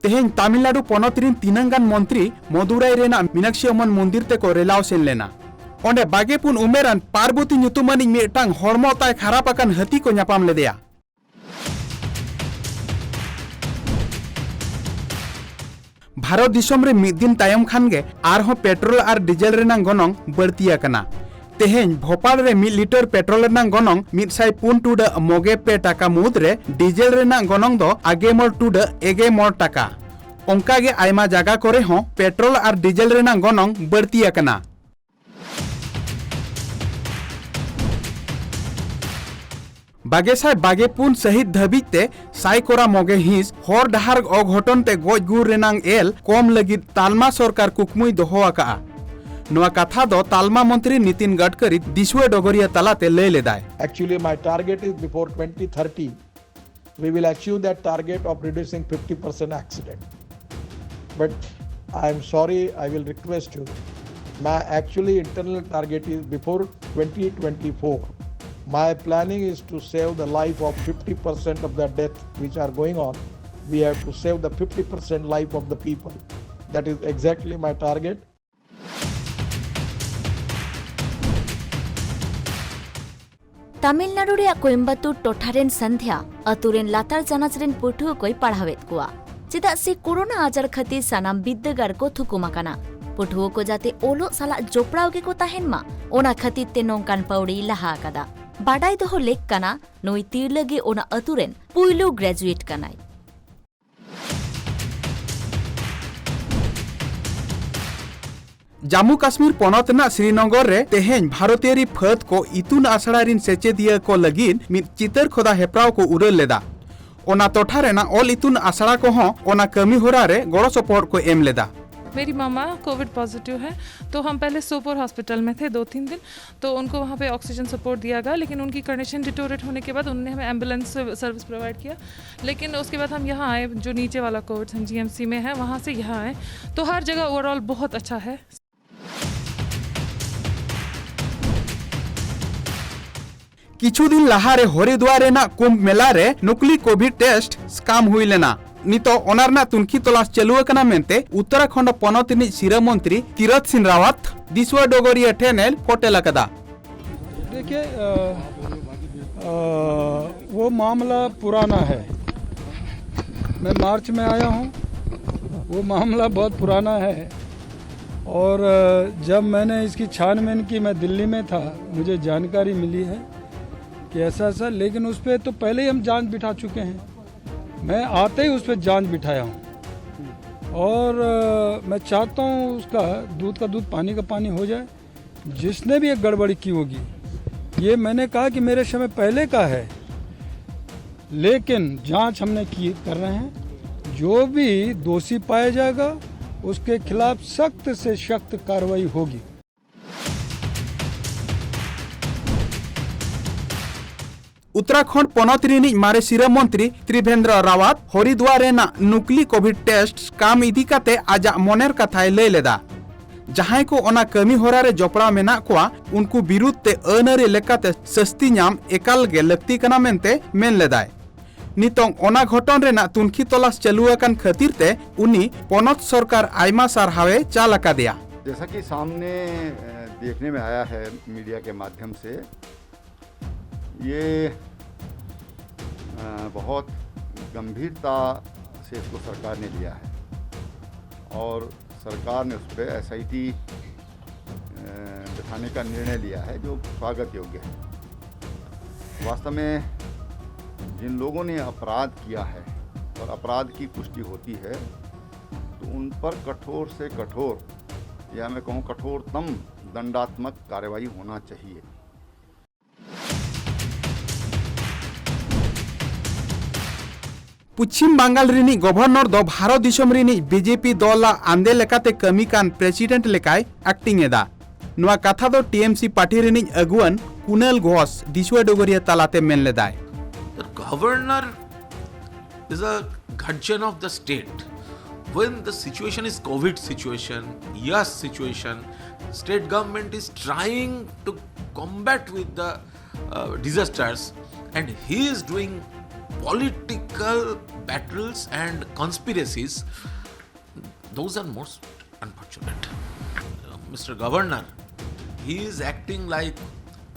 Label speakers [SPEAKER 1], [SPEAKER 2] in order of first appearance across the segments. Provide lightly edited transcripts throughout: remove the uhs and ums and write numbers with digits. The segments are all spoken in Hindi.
[SPEAKER 1] तेहें तमिलनाडु पनत रिन तीनांगान मंत्री मदुराई रेना मीनाक्षी अम्मन मंदिर ते को रेलाव सेन लेना। ओंडे 22 उमेरान पार्वती ᱧᱩᱛᱩᱢᱟᱱᱤᱡ मिदटांग हड़मो ताय खराब आकान हाती को ᱧᱟᱯᱟᱢ लेदेया। भारत दिसम रे मिद दिन तायम खान गे आरहों पेट्रोल और डीजल रेनांग गनंग बढ़ती आकना। तेहें भोपाल रे 1 लिटर पेट्रोल रेनांग गनंग 104 टुडा 90 टाका मुद रे डीजल रेनांग गनंग दो 21 टुडा 21 टाका। ओंका गे आयमा जागा करे हों पेट्रोल और डीजल रेनांग गनंग बढ़ती आकना। बागेसाय 22 सहित धाबिते साइकोरा मोगे हिंस हर डाहार अघटन ते गज गुर रेनांग एल कम लगित तालमा सरकार कुकमुई दोहो आका। नोआ कथा दो तालमा मंत्री नितिन गडकरी दिसुए डोगरिया तलाते ले लेदाय।
[SPEAKER 2] Actually my target is before 2030 we will achieve that target of reducing 50% accident. But I am sorry, I will request you, my actually internal target is before 2024. My planning is to save the life of 50% of the deaths which are going on. We have to save the 50% life of the people. That is exactly my target.
[SPEAKER 3] Tamil Nadu रे कोयम्बटूर टोठारेन संध्या अतुरेन लातार जानाचरेन पुठु कोई पढ़ावेत कुआ चेदा से कोरोना आजार खती सानाम बिद्दगार को थुकुमाकाना पुठुओ को जाते ओलो साला जोपड़ाव के को ताहेनमा ओना खती ते नोंकान पौड़ी लहा आकादा। बाडाई दोहो लेक काना नोई तीरलगे ओना अतुरेन पुइलो ग्रेजुएट कानाय।
[SPEAKER 1] जम्मू काश्मीर पनतना श्रीनगर रे तेहें भारतीय फद को इतुन आसड़ा रिन सेचेदिया को लगिन मिद चितर खोदा हेप्राव को उड़ल लेदा। ओना टोठा रेना ऑल इतुन आसड़ा को हों ओना कमी होरा रे गड़ो सपोर्ट को एम लेदा।
[SPEAKER 4] मेरी मामा कोविड पॉजिटिव है तो हम पहले सोपोर हॉस्पिटल में थे 2-3 दिन, तो उनको वहाँ पे ऑक्सीजन सपोर्ट दिया गया, लेकिन उनकी कंडीशन डिटोरेट होने के बाद उन्होंने हमें एम्बुलेंस सर्विस प्रोवाइड किया। लेकिन उसके बाद हम यहाँ आए, जो नीचे वाला कोविड GMC में है वहाँ से यहाँ आए, तो हर जगह ओवरऑल बहुत अच्छा है।
[SPEAKER 1] किछु दिन लहारे हरिद्वार रेना कुंभ मेला रे नुकली कोविड टेस्ट स्काम हुई लेना। नितो ओनारना तुनखी तलाश चलु अकना मेंते उत्तराखंड पनतनी सिरा मंत्री तीरथ सिंह रावत दिसवा डोगरिया ठेनेल फोटेल अकदा।
[SPEAKER 5] देखिए वो मामला पुराना है, मैं मार्च में आया हूँ, वो मामला बहुत पुराना है। और जब मैंने इसकी छानबीन की, मैं दिल्ली में था, मुझे जानकारी मिली है कि ऐसा ऐसा, लेकिन उस पर तो पहले ही हम जांच बिठा चुके हैं। मैं आते ही उस पर जांच बिठाया हूँ और मैं चाहता हूँ उसका दूध का दूध पानी का पानी हो जाए। जिसने भी एक गड़बड़ी की होगी, ये मैंने कहा कि मेरे समय पहले का है, लेकिन जांच हमने की कर रहे हैं। जो भी दोषी पाया जाएगा उसके खिलाफ सख्त से सख्त कार्रवाई होगी।
[SPEAKER 1] उत्तराखंड पनत रिनिज मारे सिरा मंत्री त्रिवेंद्र रावत हरिद्वार रेना नुकली कोविड टेस्ट काम इदी काते आजा मोनेर कथाय लय लेदा। जहां को ओना कमी होरा रे जोपड़ा मेना कोआ उनको विरुद्ध ते अनरे लेकाते सस्ती नाम एकाल गे लक्ति कना मेनते मेन लेदाय। नितोंग ओना घटन रेना तुनखी तलाश चलु अकन खातिर ते उनी पनत सरकार आयमा सारहावे चाल अकादिया।
[SPEAKER 6] जैसा कि सामने देखने में आया है मीडिया के माध्यम से, ये बहुत गंभीरता से इसको सरकार ने लिया है और सरकार ने उस पर SIT बिठाने का निर्णय लिया है, जो स्वागत योग्य है। वास्तव में जिन लोगों ने अपराध किया है और अपराध की पुष्टि होती है तो उन पर कठोर से कठोर, या मैं कहूँ कठोरतम दंडात्मक कार्रवाई होना चाहिए।
[SPEAKER 1] पश्चिम बंगाल रिनी गवर्नर दो भारत दिसम रिनी बीजेपी दला आंदे लेकाते कमी कान प्रेसिडेंट लेकाय एक्टिंग एदा। नुआ कथा दो TMC पार्टी रिनी अगुवन कुनल घोष दिसुआ डोगरिया तलाते मेन लेदाय।
[SPEAKER 7] The governor is a guardian of the state. When the situation is COVID situation, yes situation, state government is trying to combat with the disasters, and he is doing political battles and conspiracies, those are most unfortunate. Mr. Governor, he is acting like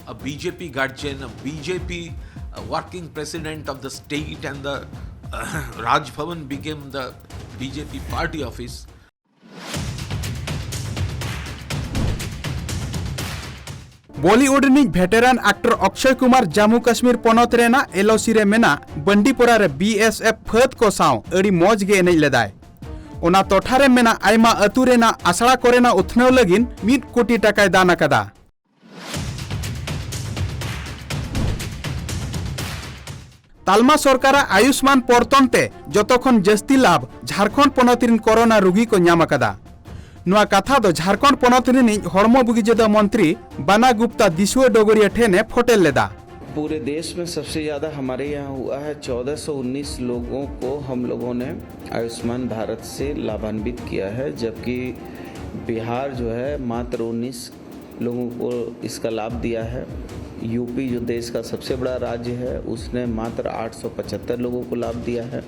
[SPEAKER 7] a BJP guardian, a BJP working president of the state, and the Raj Bhavan became the BJP party office.
[SPEAKER 1] Bollywood रिनिज वेटरान एक्टर अक्षय कुमार जम्मू कश्मीर पोनत रेना एलओसी रे मेना बंडीपोरा रे बीएसएफ फद को साव अड़ी मौज गे एनई लेदाय ओना टोठा रे मेना आयमा अतु रेना आसड़ा कोरेना उथनव लगिन 1 कोटी टाकाय दान अकादा। तालमा सरकार आयुष्मान पोर्तनते जतखन जस्ती लाभ झारखंड पोनत रिन कोरोना रोगी को न्याम अकादा। नुआ कथा दो झारखंड पोनत रिनिज हड़मो बुगिजेदा मंत्री बाना गुप्ता दिसुए डोगरिया ठेने फोटेल लेदा।
[SPEAKER 8] पूरे देश में सबसे ज़्यादा हमारे यहाँ हुआ है। 1419 लोगों को हम लोगों ने आयुष्मान भारत से लाभान्वित किया है, जबकि बिहार जो है मात्र 19 लोगों को इसका लाभ दिया है। यूपी जो देश का सबसे बड़ा राज्य है उसने मात्र 875 लोगों को लाभ दिया है।